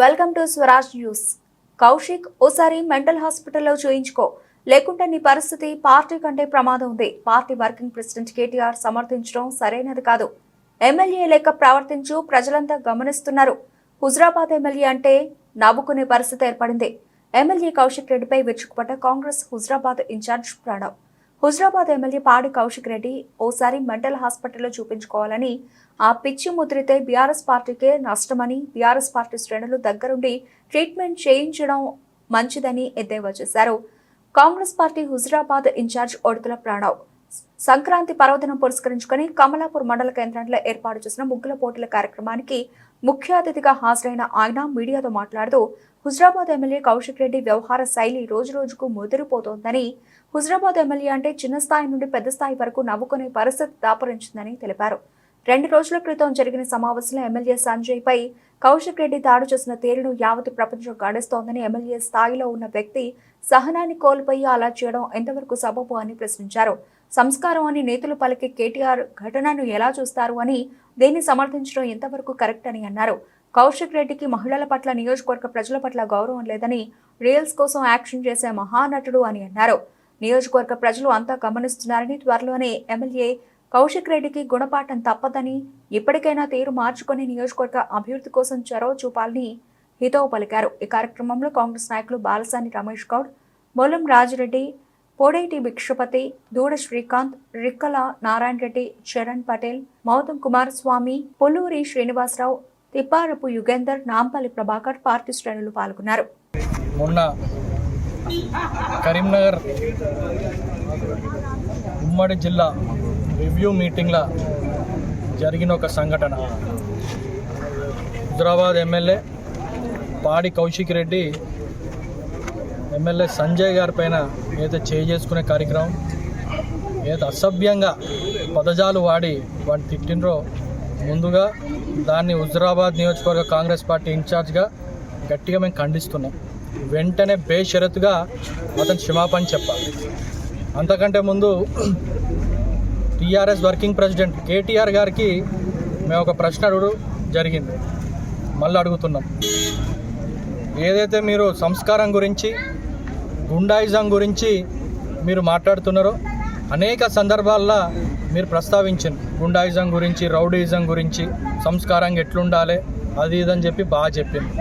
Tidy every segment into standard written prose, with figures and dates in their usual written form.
Welcome to Swaraj news. Kaushik, ఓసారి mental హాస్పిటల్లో చూయించుకో, లేకుంటే నీ పరిస్థితి పార్టీ కంటే ప్రమాదం ఉంది. పార్టీ వర్కింగ్ ప్రెసిడెంట్ కేటీఆర్ సమర్థించడం సరైనది కాదు. ఎమ్మెల్యే లెక్క ప్రవర్తించు, ప్రజలంతా గమనిస్తున్నారు. హుజరాబాద్ ఎమ్మెల్యే అంటే నవ్వుకునే పరిస్థితి ఏర్పడింది. ఎమ్మెల్యే కౌశిక్ రెడ్డిపై విరుచుకుపడ్డ కాంగ్రెస్ హుజరాబాద్ ఇన్ఛార్జ్ ప్రణవ్. హుజరాబాద్ ఎమ్మెల్యే పాడి కౌశిక్ రెడ్డి ఓసారి మెంటల్ హాస్పిటల్లో చూపించుకోవాలని ఆ పిచ్చి ముద్రితే బీఆర్ఎస్ పార్టీకే నష్టమని, బీఆర్ఎస్ పార్టీ శ్రేణులు దగ్గరుండి ట్రీట్మెంట్ చేయించడం మంచిదని ఎద్దేవా చేశారు. కాంగ్రెస్ పార్టీ హుజరాబాద్ ఇన్ఛార్జ్ ఒడుతుల ప్రణవ్ సంక్రాంతి పర్వదినం పురస్కరించుకుని కమలాపూర్ మండల కేంద్రంలో ఏర్పాటు చేసిన ముగ్గుల పోటీల కార్యక్రమానికి ముఖ్య అతిథిగా హాజరైన ఆయన మీడియాతో మాట్లాడుతూ హుజరాబాద్ ఎమ్మెల్యే కౌశిక్ రెడ్డి వ్యవహార శైలి రోజురోజుకు ముదిరిపోతోందని, హుజరాబాద్ ఎమ్మెల్యే అంటే చిన్న స్థాయి నుండి పెద్ద స్థాయి వరకు నవ్వుకునే పరిస్థితి దాపురించిందని తెలిపారు. 2 రోజుల క్రితం జరిగిన సమావేశంలో ఎమ్మెల్యే సంజయ్ పై కౌశిక్ రెడ్డి దాడి చేసిన తీరును యావత్ ప్రపంచం గడిస్తోందని, ఎమ్మెల్యే స్థాయిలో ఉన్న వ్యక్తి సహనాన్ని కోల్పోయి అలా చేయడం ఎంతవరకు సబబు అని ప్రశ్నించారు. సంస్కారం అని నేతలు పలికే కేటీఆర్ ఘటనను ఎలా చూస్తారు అని, దీన్ని సమర్థించడం ఎంతవరకు కరెక్ట్ అని అన్నారు. కౌశిక్ రెడ్డికి మహిళల పట్ల, నియోజకవర్గ ప్రజల పట్ల గౌరవం లేదని, రీల్స్ కోసం యాక్షన్ చేసే మహానటుడు అని అన్నారు. నియోజకవర్గ ప్రజలు అంతా గమనిస్తున్నారని, త్వరలోనే ఎమ్మెల్యే కౌశిక్ రెడ్డికి గుణపాఠం తప్పదని, ఇప్పటికైనా తీరు మార్చుకుని నియోజకవర్గ అభివృద్ధి కోసం చొరవ చూపాలని హితవు పలికారు. ఈ కార్యక్రమంలో కాంగ్రెస్ నాయకులు బాలసాని రమేష్ గౌడ్, మొలం రాజిరెడ్డి, పోడేటి భిక్షపతి, దూడ శ్రీకాంత్, రిక్కల నారాయణ రెడ్డి, చరణ్ పటేల్, మౌతం కుమారస్వామి, పుల్లూరి శ్రీనివాసరావు, తిప్పారపు యుగేందర్, నాంపల్లి ప్రభాకర్ పార్టీ శ్రేణులు పాల్గొన్నారు. మొన్న కరీంనగర్ ఉమ్మడి జిల్లా రివ్యూ మీటింగ్లో జరిగిన ఒక సంఘటన, హుజరాబాద్ ఎమ్మెల్యే పాడి కౌశిక్ రెడ్డి ఎమ్మెల్యే సంజయ్ గారి పైన ఏదైతే చేసుకునే కార్యక్రమం, ఏదైతే అసభ్యంగా పదజాలు వాడి వాడిని తిట్టినరో, ముందుగా దాన్ని హుజరాబాద్ నియోజకవర్గ కాంగ్రెస్ పార్టీ ఇన్ఛార్జ్గా గట్టిగా మేము ఖండిస్తున్నాం. వెంటనే బేషరతుగా అతను క్షమాపణ చెప్పాలి. అంతకంటే ముందు టీఆర్ఎస్ వర్కింగ్ ప్రెసిడెంట్ కేటీఆర్ గారికి మేము ఒక ప్రశ్న అడుగు జరిగింది, మళ్ళీ అడుగుతున్నాం. ఏదైతే మీరు సంస్కారం గురించి, గుండాయిజం గురించి మీరు మాట్లాడుతున్నారో, అనేక సందర్భాల్లో మీరు ప్రస్తావించారు. గుండాయిజం గురించి, రౌడీయిజం గురించి, సంస్కారంగా ఎట్లుండాలి అది ఇదని చెప్పి బాగా చెప్పింది.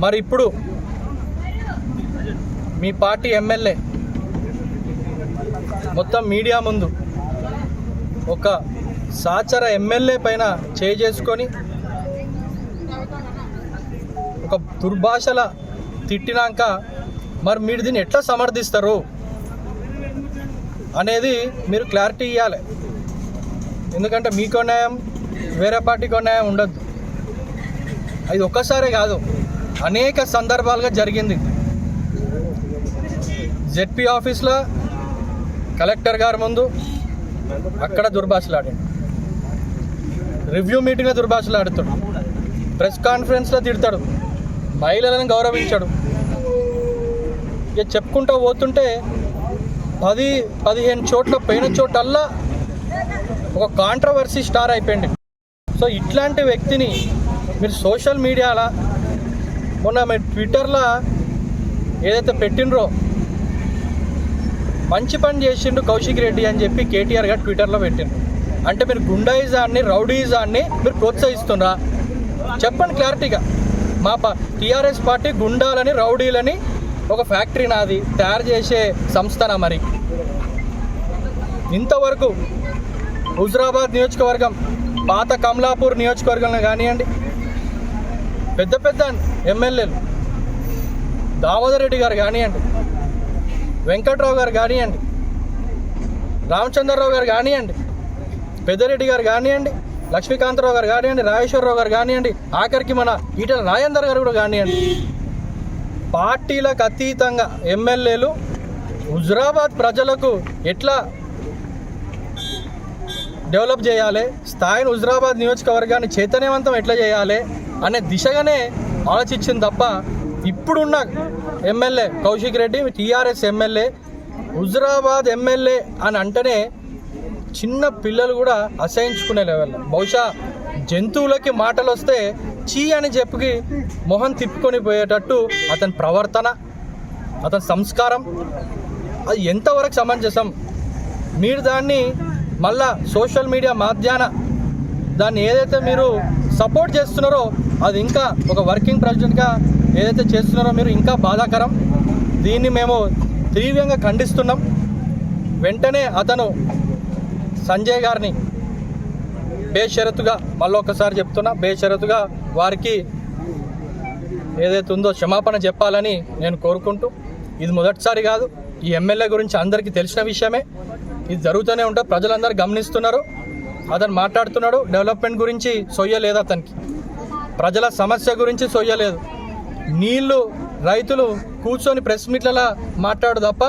మరి ఇప్పుడు మీ పార్టీ ఎమ్మెల్యే మొత్తం మీడియా ముందు ఒక సాచర ఎమ్మెల్యే పైన చేసుకొని ఒక దుర్భాషల తిట్టినాక మరి మీరు దీన్ని ఎట్లా సమర్థిస్తారు అనేది మీరు క్లారిటీ ఇవ్వాలి. ఎందుకంటే మీకో న్యాయం, వేరే పార్టీకో న్యాయం ఉండద్దు. అది ఒక్కసారే కాదు, అనేక సందర్భాలుగా జరిగింది. జెడ్పీ ఆఫీస్లో కలెక్టర్ గారి ముందు అక్కడ దుర్భాషలాడాడు, రివ్యూ మీటింగ్లో దుర్భాషలాడుతాడు, ప్రెస్ కాన్ఫరెన్స్లో తిడతాడు, మహిళలను గౌరవించాడు. ఇక చెప్పుకుంటూ పోతుంటే 10-15 చోట్ల పోయిన చోటల్లా ఒక కాంట్రవర్సీ స్టార్ అయిపోయింది. సో ఇట్లాంటి వ్యక్తిని మీరు సోషల్ మీడియాలో, మొన్న మీరు ట్విట్టర్లో ఏదైతే పెట్టినరో, మంచి పని చేసిండు కౌశిక్ రెడ్డి అని చెప్పి కేటీఆర్ గారు ట్విట్టర్లో పెట్టిండ్రు. అంటే మీరు గుండాయిజాన్ని, రౌడీయిజాన్ని మీరు ప్రోత్సహిస్తున్నారా? చెప్పండి క్లారిటీగా. మా టీఆర్ఎస్ పార్టీ గుండాలని, రౌడీలని ఒక ఫ్యాక్టరీ నాది, తయారు చేసే సంస్థనా? మరి ఇంతవరకు హుజరాబాద్ నియోజకవర్గం, పాత కమలాపూర్ నియోజకవర్గంలో కానివ్వండి, పెద్ద పెద్ద ఎమ్మెల్యేలు దామోదర్ రెడ్డి గారు కానివ్వండి, వెంకట్రావు గారు కానివ్వండి, రామచంద్రరావు గారు కానివ్వండి, పెద్దరెడ్డి గారు కానివ్వండి, లక్ష్మీకాంతరావు గారు కానివ్వండి, రాజేశ్వరరావు గారు కానివ్వండి, ఆఖరికి మన ఈటల రాజేందర్ గారు కూడా కానివ్వండి, పార్టీలకు అతీతంగా ఎమ్మెల్యేలు హుజరాబాద్ ప్రజలకు ఎట్లా డెవలప్ చేయాలి, స్థాయిని హుజరాబాద్ నియోజకవర్గాన్ని చైతన్యవంతం ఎట్లా చేయాలి అనే దిశగానే ఆలోచించింది తప్ప, ఇప్పుడున్న MLA Kaushik Reddy TRS MLA, Huzurabad MLA అని అంటేనే చిన్న పిల్లలు కూడా అసహించుకునే లెవెల్. బహుశా జంతువులకి మాటలు వస్తే చీ అని చెప్పి మొహం తిప్పుకొని పోయేటట్టు అతని ప్రవర్తన, అతని సంస్కారం అది ఎంతవరకు సమంజసం? మీరు దాన్ని మళ్ళా సోషల్ మీడియా మాధ్యాన దాన్ని ఏదైతే మీరు సపోర్ట్ చేస్తున్నారో అది ఇంకా ఒక వర్కింగ్ ప్రెసిడెంట్గా ఏదైతే చేస్తున్నారో మీరు ఇంకా బాధాకరం. దీన్ని మేము తీవ్రంగా ఖండిస్తున్నాం. వెంటనే అతను సంజయ్ గారిని బేషరతుగా, మళ్ళీ ఒకసారి చెప్తున్నా, బేషరతుగా వారికి ఏదైతే ఉందో క్షమాపణ చెప్పాలని నేను కోరుకుంటూ, ఇది మొదటిసారి కాదు, ఈ ఎమ్మెల్యే గురించి అందరికీ తెలిసిన విషయమే, ఇది జరుగుతూనే ఉంటుంది, ప్రజలందరూ గమనిస్తున్నారు. అతను మాట్లాడుతున్నాడు, డెవలప్మెంట్ గురించి సొయ్యలేదు, అతనికి ప్రజల సమస్య గురించి సొయ్యలేదు. నీళ్లు రైతులు కూర్చొని ప్రెస్ మీట్లలో మాట్లాడు తప్ప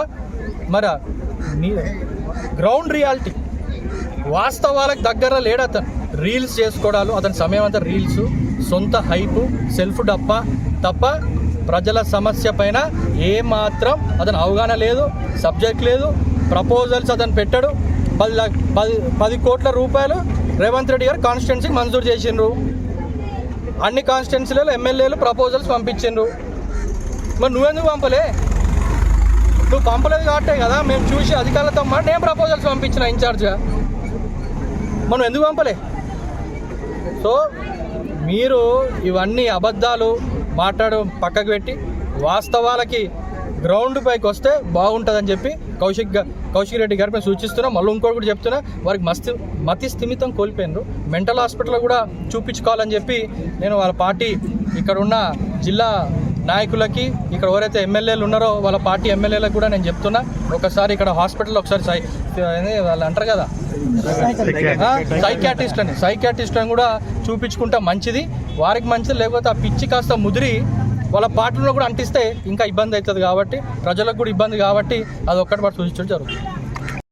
మరి గ్రౌండ్ రియాలిటీ వాస్తవాలకు దగ్గర లేడు. అతను రీల్స్ చేసుకోవడాలు, అతని సమయం అంతా రీల్స్, సొంత హైపు, సెల్ఫ్ తప్ప ప్రజల సమస్య పైన ఏమాత్రం అతను అవగాహన లేదు, సబ్జెక్ట్ లేదు. ప్రపోజల్స్ అతను పెట్టాడు. 10 కోట్ల రూపాయలు రేవంత్ రెడ్డి గారు కాన్స్టిట్యున్సీకి మంజూరు చేసిండ్రు. అన్ని కాన్స్టిట్యున్సీలలో ఎమ్మెల్యేలు ప్రపోజల్స్ పంపించిండ్రు. మరి నువ్వెందుకు పంపలే? నువ్వు పంపలేదు కాబట్టే కదా మేము చూసి అధికారులతో నేను ప్రపోజల్స్ పంపించిన ఇన్ఛార్జ్గా. మనం ఎందుకు పంపలే? సో మీరు ఇవన్నీ అబద్ధాలు మాట్లాడు పక్కకు పెట్టి వాస్తవాలకి గ్రౌండ్ పైకి వస్తే బాగుంటుందని చెప్పి కౌశిక్ రెడ్డి గారికి మేము సూచిస్తున్నాం. మళ్ళీ ఇంకోటి కూడా చెప్తున్నా, వారికి మతి స్థిమితం కోల్పోయినారు, మెంటల్ హాస్పిటల్లో కూడా చూపించుకోవాలని చెప్పి నేను వాళ్ళ పార్టీ ఇక్కడ ఉన్న జిల్లా నాయకులకి, ఇక్కడ ఎవరైతే ఎమ్మెల్యేలు ఉన్నారో వాళ్ళ పార్టీ ఎమ్మెల్యేలకు కూడా నేను చెప్తున్నా, ఒకసారి ఇక్కడ హాస్పిటల్లో ఒకసారి వాళ్ళు అంటారు కదా సైకాట్రిస్ట్ని కూడా చూపించుకుంటే మంచిది, వారికి మంచిది. లేకపోతే ఆ పిచ్చి కాస్త ముదిరి వాళ్ళ పార్టీలో కూడా అంటిస్తే ఇంకా ఇబ్బంది అవుతుంది. కాబట్టి ప్రజలకు కూడా ఇబ్బంది, కాబట్టి అది ఒక్కటి సూచించడం జరుగుతుంది.